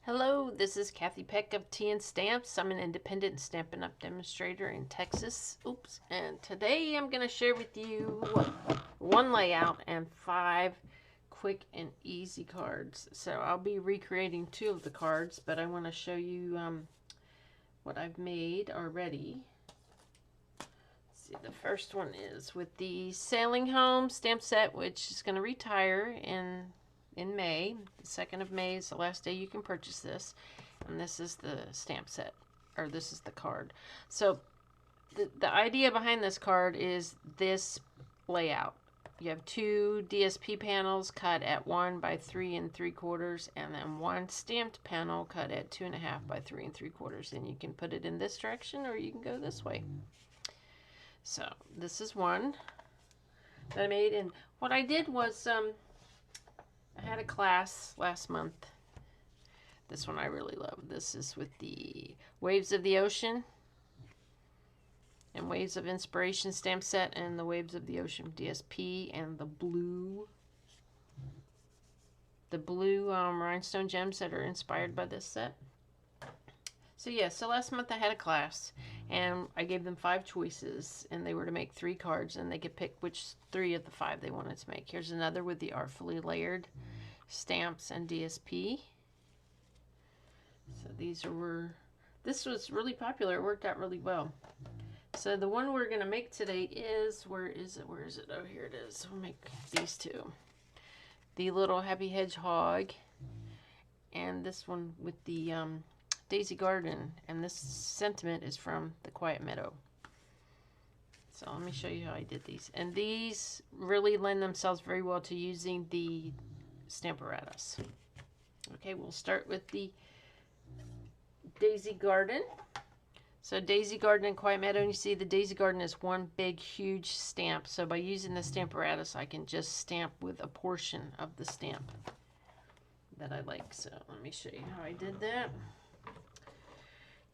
Hello, this is Kathy Peck of Tea and Stamps. I'm an independent Stampin' Up! Demonstrator in Texas. Oops. And today I'm going to share with you one layout and 5 quick and easy cards. So I'll be recreating 2 of the cards, but I want to show you what I've made already. Let's see, the first one is with the Sailing Home stamp set, which is going to retire in May. The 2nd of May is the last day you can purchase this. And this is the stamp set, or this is the card. So the idea behind this card is this layout. You have 2 DSP panels cut at 1 by 3 3/4, and then 1 stamped panel cut at 2.5 by 3 3/4. And you can put it in this direction or you can go this way. So this is one that I made, and what I did was I had a class last month. This one I really love. This is with the Waves of the Ocean and Waves of Inspiration stamp set, and the Waves of the Ocean DSP, and the blue rhinestone gems that are inspired by this set. So yeah, so last month I had a class and I gave them 5 choices, and they were to make 3 cards, and they could pick which 3 of the 5 they wanted to make. Here's another with the Artfully Layered stamps and DSP. So this was really popular. It worked out really well. So the one we're going to make today is, where is it? Oh, here it is. We'll make these 2. The little Happy Hedgehog, and this one with the Daisy Garden, and this sentiment is from The Quiet Meadow. So let me show you how I did these. And these really lend themselves very well to using the Stamparatus. Okay, we'll start with the Daisy Garden. So Daisy Garden and Quiet Meadow, and you see the Daisy Garden is one big huge stamp. So by using the Stamparatus, I can just stamp with a portion of the stamp that I like. So let me show you how I did that.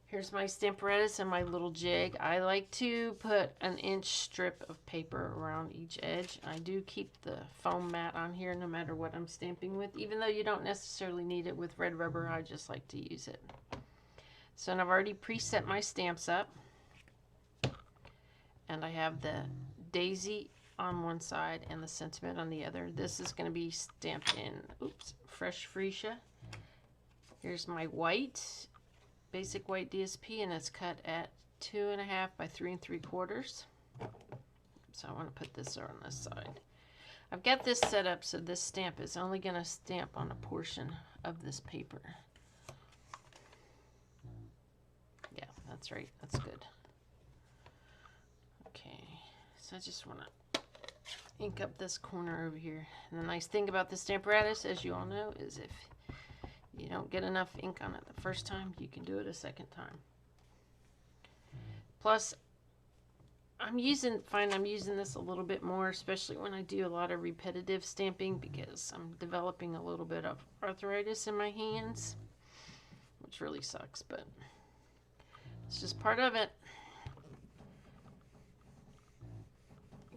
Here's my Stamparatus and my little jig. I like to put an inch strip of paper around each edge. I do keep the foam mat on here no matter what I'm stamping with, even though you don't necessarily need it with red rubber. I just like to use it. So I've already preset my stamps up, and I have the Daisy on one side and the sentiment on the other. This is going to be stamped in fresh freesia. Here's my white, basic white DSP, and it's cut at 2.5 by 3 3/4. So I want to put this on this side. I've got this set up so this stamp is only going to stamp on a portion of this paper. Yeah, that's right. That's good. Okay, so I just want to ink up this corner over here. And the nice thing about the Stamparatus, as you all know, is if you don't get enough ink on it the first time, you can do it a second time. Plus, I'm using this a little bit more, especially when I do a lot of repetitive stamping, because I'm developing a little bit of arthritis in my hands, which really sucks, but it's just part of it.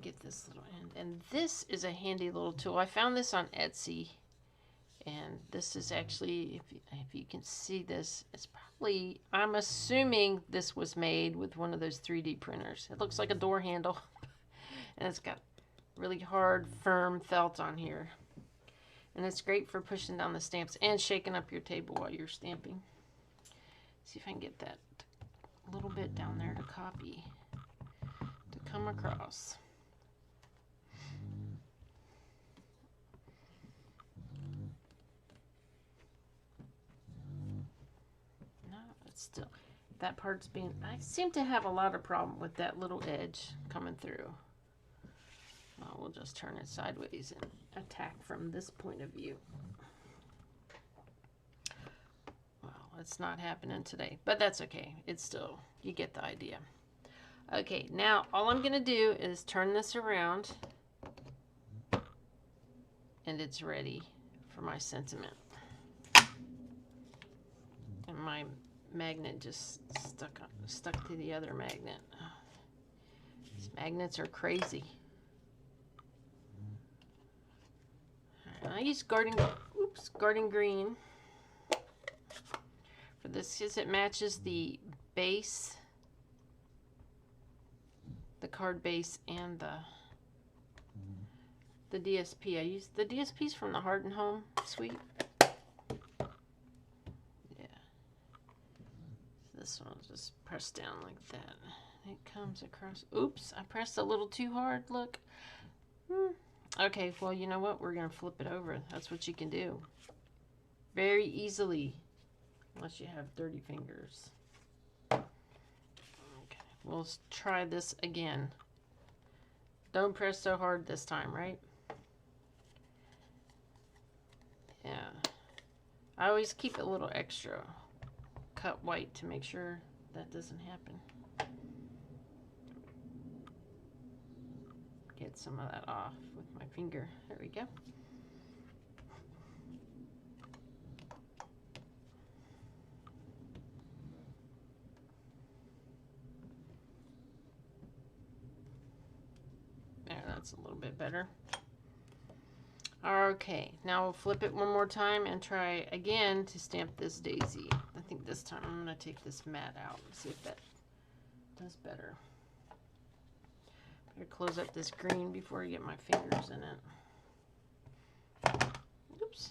Get this little end, and this is a handy little tool. I found this on Etsy. And this is actually, if you can see this, it's probably, I'm assuming this was made with one of those 3D printers. It looks like a door handle, and it's got really hard, firm felt on here. And it's great for pushing down the stamps and shaking up your table while you're stamping. See if I can get that a little bit down there to copy, to come across. Still, that part's being, I seem to have a lot of problem with that little edge coming through. Well, we'll just turn it sideways and attack from this point of view. Well, it's not happening today, but that's okay. It's still, you get the idea. Okay, now all I'm going to do is turn this around, and it's ready for my sentiment. And my magnet just stuck to the other magnet. These magnets are crazy. All right, I use garden green for this is it matches the base, the card base, and the DSP. I use the DSPs from the Heart and Home suite. Yeah. This one will just press down like that. It comes across. Oops, I pressed a little too hard. Look. Okay, well, you know what? We're going to flip it over. That's what you can do. Very easily. Unless you have dirty fingers. Okay, we'll try this again. Don't press so hard this time, right? Yeah. I always keep a little extra cut white to make sure that doesn't happen. Get some of that off with my finger. There we go. There, that's a little bit better. Okay, now we'll flip it one more time and try again to stamp this daisy. I think this time I'm going to take this mat out and see if that does better. Better close up this green before I get my fingers in it. Oops.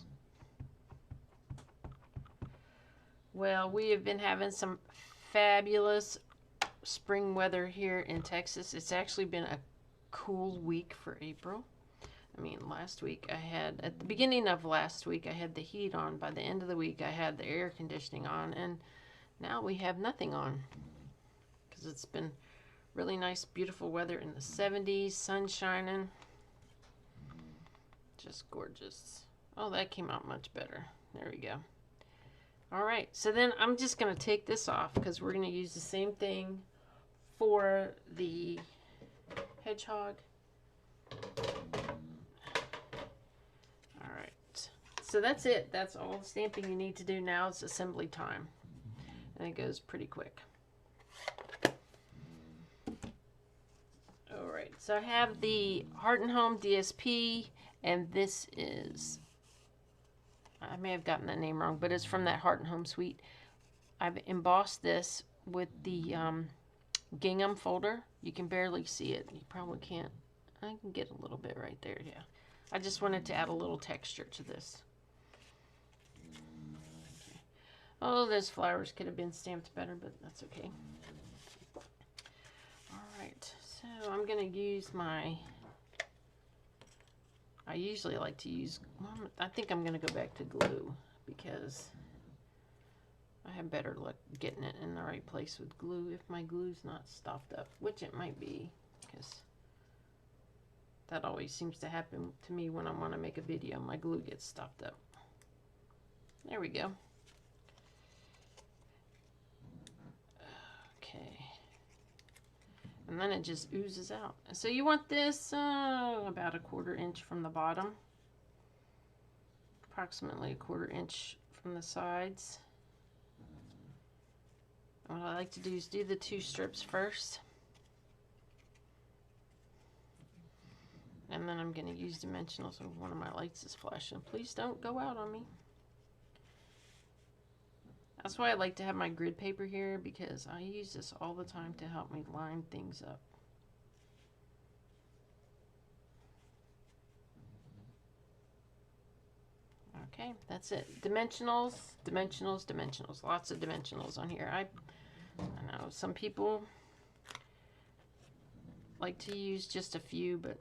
Well, we have been having some fabulous spring weather here in Texas. It's actually been a cool week for April. I mean, last week I had, at the beginning of last week, I had the heat on. By the end of the week, I had the air conditioning on. And now we have nothing on. Because it's been really nice, beautiful weather in the 70s, sun shining. Just gorgeous. Oh, that came out much better. There we go. All right, so then I'm just going to take this off because we're going to use the same thing for the hedgehog. All right, so that's it. That's all the stamping you need to do now. It's assembly time, and it goes pretty quick. All right, so I have the Heart and Home DSP, and this is, I may have gotten that name wrong, but it's from that Heart and Home suite. I've embossed this with the gingham folder. You can barely see it. You probably can't. I can get a little bit right there, yeah. I just wanted to add a little texture to this. Okay. Oh, those flowers could have been stamped better, but that's okay. All right, so I'm going to use my, I usually like to use, I think I'm going to go back to glue because I have better luck getting it in the right place with glue if my glue's not stopped up, which it might be, because that always seems to happen to me when I want to make a video. My glue gets stopped up. There we go. Okay. And then it just oozes out. So you want this about a 1/4 inch from the bottom. Approximately a 1/4 inch from the sides. And what I like to do is do the 2 strips first. And then I'm going to use dimensionals. So one of my lights is flashing. Please don't go out on me. That's why I like to have my grid paper here, because I use this all the time to help me line things up. Okay, that's it. Dimensionals, dimensionals, dimensionals. Lots of dimensionals on here. I know some people like to use just a few, but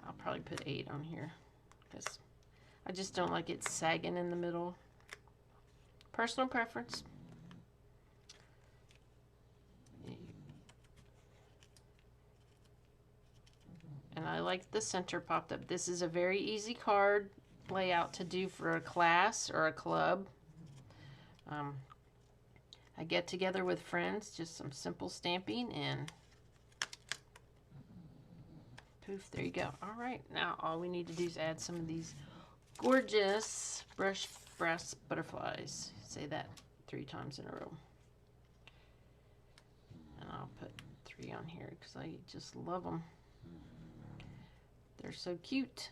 I'll probably put 8 on here because I just don't like it sagging in the middle. Personal preference. And I like the center popped up. This is a very easy card layout to do for a class or a club. I get together with friends, just some simple stamping, and poof, there you go. All right, now all we need to do is add some of these gorgeous brush brass butterflies. Say that 3 times in a row. And I'll put 3 on here because I just love them. They're so cute.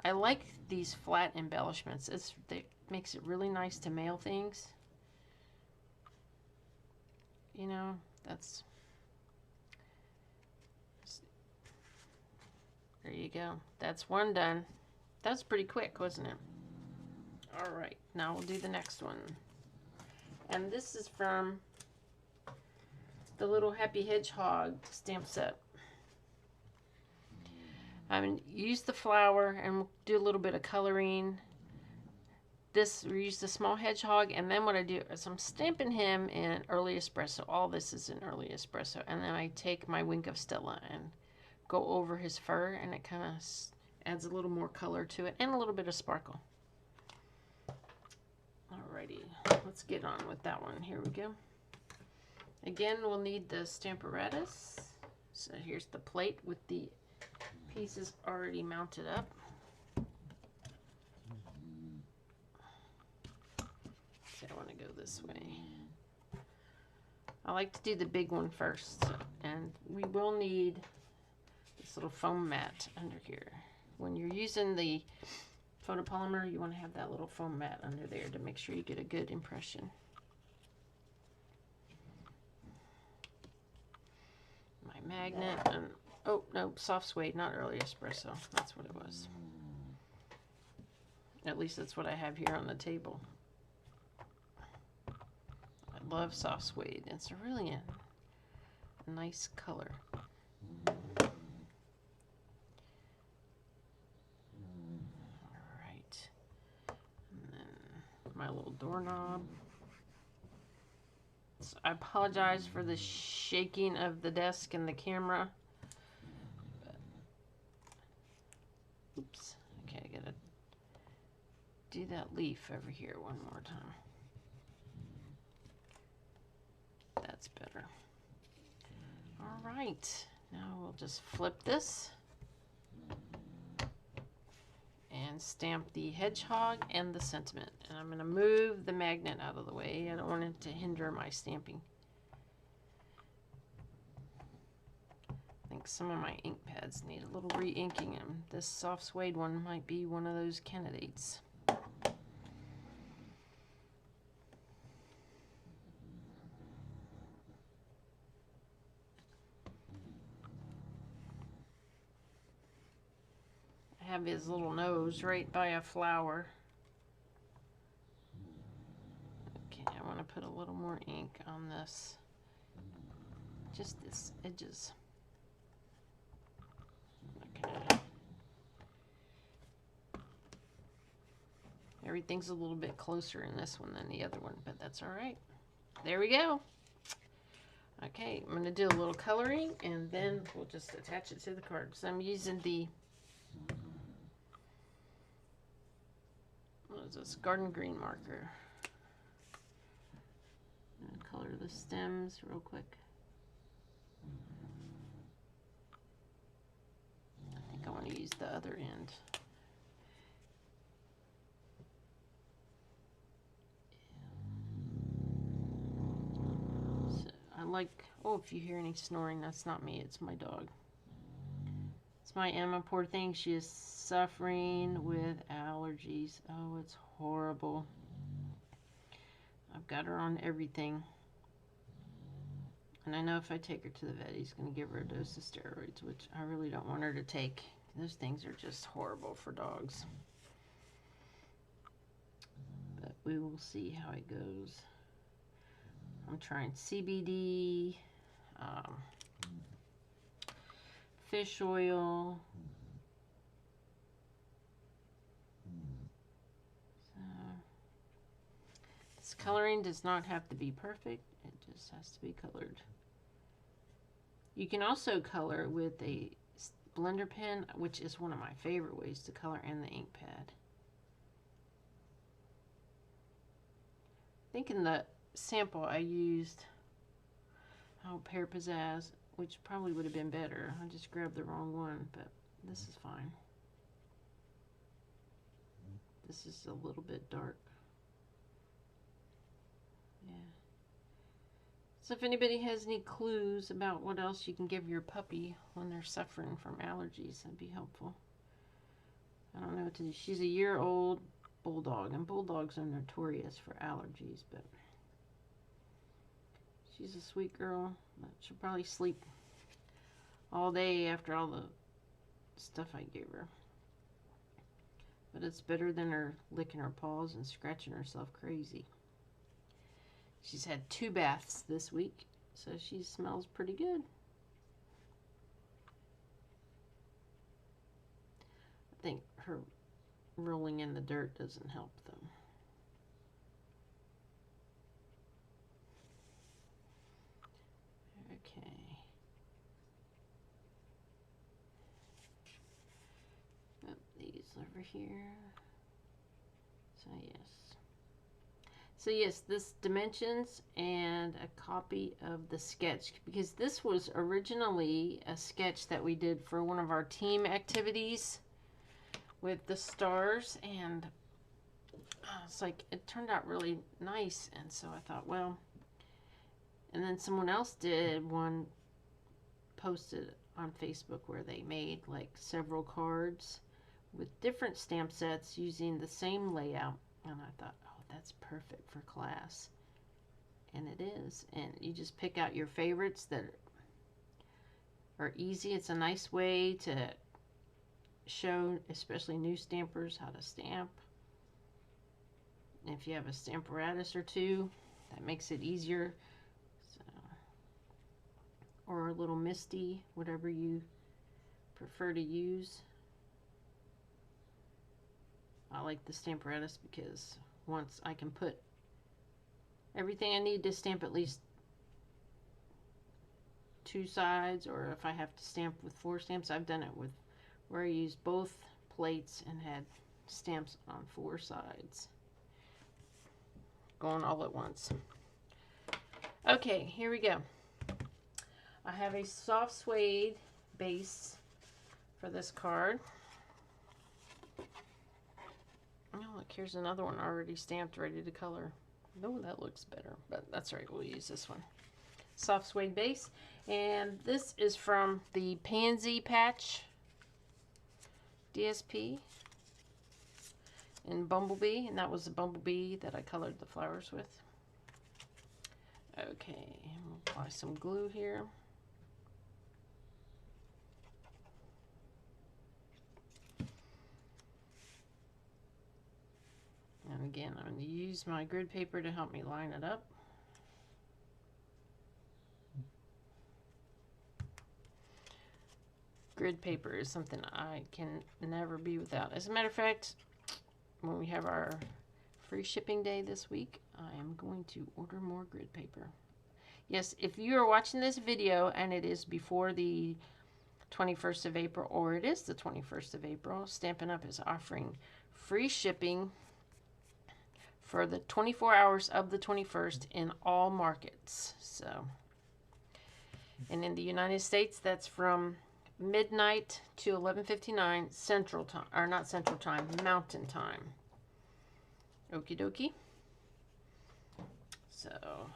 I like these flat embellishments. makes it really nice to mail things. You know, that's, there you go. That's one done. That's pretty quick, wasn't it? All right, now we'll do the next one. And this is from the Little Happy Hedgehog stamp set. Use the flower and we'll do a little bit of coloring. We use the small hedgehog, and then what I do is I'm stamping him in early espresso. All this is in early espresso, and then I take my Wink of Stella and go over his fur, and it kind of adds a little more color to it and a little bit of sparkle. Alrighty, let's get on with that one. Here we go. Again, we'll need the Stamparatus. So here's the plate with the pieces already mounted up. So I want to go this way. I like to do the big one first, and we will need this little foam mat under here. When you're using the photopolymer, you want to have that little foam mat under there to make sure you get a good impression. My magnet, and oh no, soft suede, not early espresso. That's what it was. At least that's what I have here on the table. I love soft suede. It's really a nice color. Alright. And then my little doorknob. So I apologize for the shaking of the desk and the camera. Oops. Okay, I gotta do that leaf over here one more time. That's better. All right, now we'll just flip this and stamp the hedgehog and the sentiment. And I'm gonna move the magnet out of the way. I don't want it to hinder my stamping. I think some of my ink pads need a little re-inking, and this soft suede one might be one of those candidates. Have his little nose right by a flower. Okay, I want to put a little more ink on this. Just this edges. Okay. Everything's a little bit closer in this one than the other one, but that's all right. There we go. Okay, I'm going to do a little coloring, and then we'll just attach it to the card. So I'm using the this garden green marker. I'm going to color the stems real quick. I think I want to use the other end. So I like, oh, if you hear any snoring, that's not me, it's my dog. It's my Emma, poor thing. She is suffering with allergies. Oh, it's horrible. I've got her on everything. And I know if I take her to the vet, he's going to give her a dose of steroids, which I really don't want her to take. Those things are just horrible for dogs. But we will see how it goes. I'm trying CBD, fish oil. So, this coloring does not have to be perfect. It just has to be colored. You can also color with a blender pen, which is one of my favorite ways to color, and the ink pad. I think in the sample I used Pear Pizzazz, which probably would have been better. I just grabbed the wrong one, but this is fine. This is a little bit dark. Yeah. So if anybody has any clues about what else you can give your puppy when they're suffering from allergies, that'd be helpful. I don't know what to do. She's a year old. Bulldog, and bulldogs are notorious for allergies, but she's a sweet girl. She'll probably sleep all day after all the stuff I gave her. But it's better than her licking her paws and scratching herself crazy. She's had 2 baths this week, so she smells pretty good. I think her rolling in the dirt doesn't help them. Okay. Put these over here. So yes, this dimensions and a copy of the sketch, because this was originally a sketch that we did for one of our team activities with the stars, and it's like it turned out really nice, and so I thought, well, and then someone else did one, posted on Facebook, where they made like several cards with different stamp sets using the same layout, and I thought, oh, that's perfect for class. And it is. And you just pick out your favorites that are easy. It's a nice way to show, especially new stampers, how to stamp. And if you have a stamparatus or two, that makes it easier. So, or a little misty, whatever you prefer to use. I like the stamparatus because once I can put everything I need to stamp at least 2 sides, or if I have to stamp with 4 stamps, I've done it with where I used both plates and had stamps on 4 sides going all at once. Okay, here we go. I have a soft suede base for this card. Oh, look, here's another one already stamped, ready to color. No, that looks better, but that's all right. We'll use this one. Soft suede base. And this is from the Pansy Patch DSP in Bumblebee, and that was the Bumblebee that I colored the flowers with. Okay, we'll apply some glue here. And again, I'm going to use my grid paper to help me line it up. Grid paper is something I can never be without. As a matter of fact, when we have our free shipping day this week, I am going to order more grid paper. Yes, if you are watching this video and it is before the 21st of April, or it is the 21st of April, Stampin' Up! Is offering free shipping for the 24 hours of the 21st in all markets. So, and in the United States, that's from midnight to 11:59 Central Time, or not Central Time, Mountain Time. Okie dokie. So,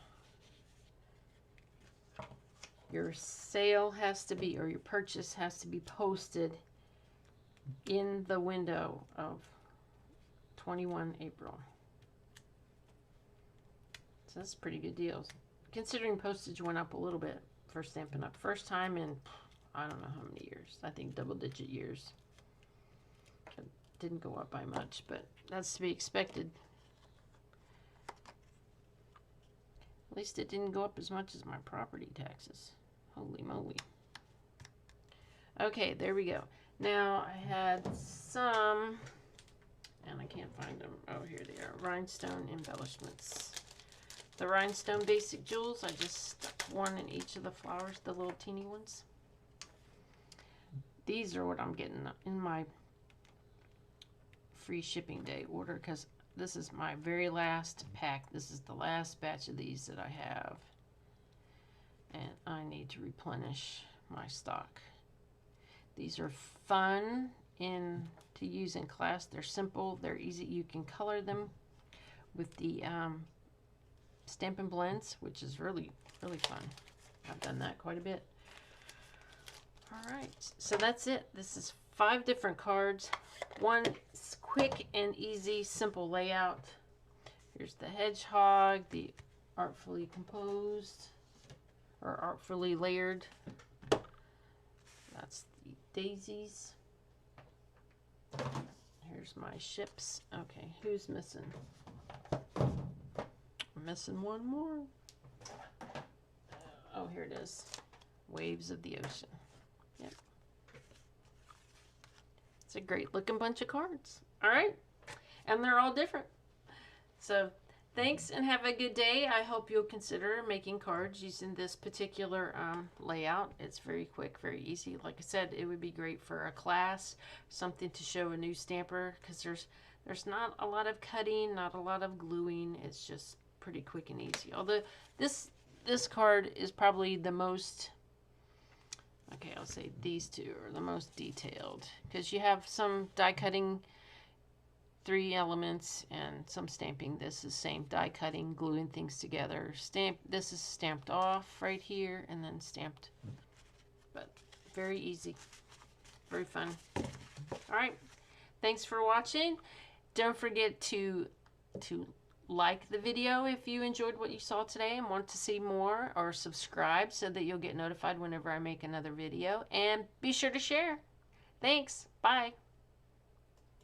your sale has to be, or your purchase has to be posted in the window of 21 April. So that's pretty good deals, considering postage went up a little bit for Stampin' Up. First time in, I don't know how many years. I think double-digit years. It didn't go up by much, but that's to be expected. At least it didn't go up as much as my property taxes. Holy moly. Okay, there we go. Now, I had some, and I can't find them. Oh, here they are. Rhinestone embellishments. The rhinestone basic jewels, I just stuck one in each of the flowers, the little teeny ones. These are what I'm getting in my free shipping day order, because this is my very last pack. This is the last batch of these that I have. And I need to replenish my stock. These are fun to use in class. They're simple. They're easy. You can color them with the Stampin' Blends, which is really, really fun. I've done that quite a bit. All right, so that's it. This is 5 different cards. One quick and easy, simple layout. Here's the hedgehog, the artfully composed or artfully layered. That's the daisies. Here's my ships. Okay, who's missing? I'm missing one more. Oh, here it is. Waves of the ocean. Yep. It's a great looking bunch of cards. All right. And they're all different. So thanks and have a good day. I hope you'll consider making cards using this particular layout. It's very quick, very easy. Like I said, it would be great for a class, something to show a new stamper, because there's not a lot of cutting, not a lot of gluing. It's just pretty quick and easy. Although this card is probably the most, okay, I'll say these two are the most detailed, because you have some die cutting 3 elements and some stamping. This is same die cutting, gluing things together. This is stamped off right here and then stamped. But very easy, very fun. All right, thanks for watching. Don't forget to like the video if you enjoyed what you saw today and want to see more, or subscribe so that you'll get notified whenever I make another video, and be sure to share. Thanks. Bye.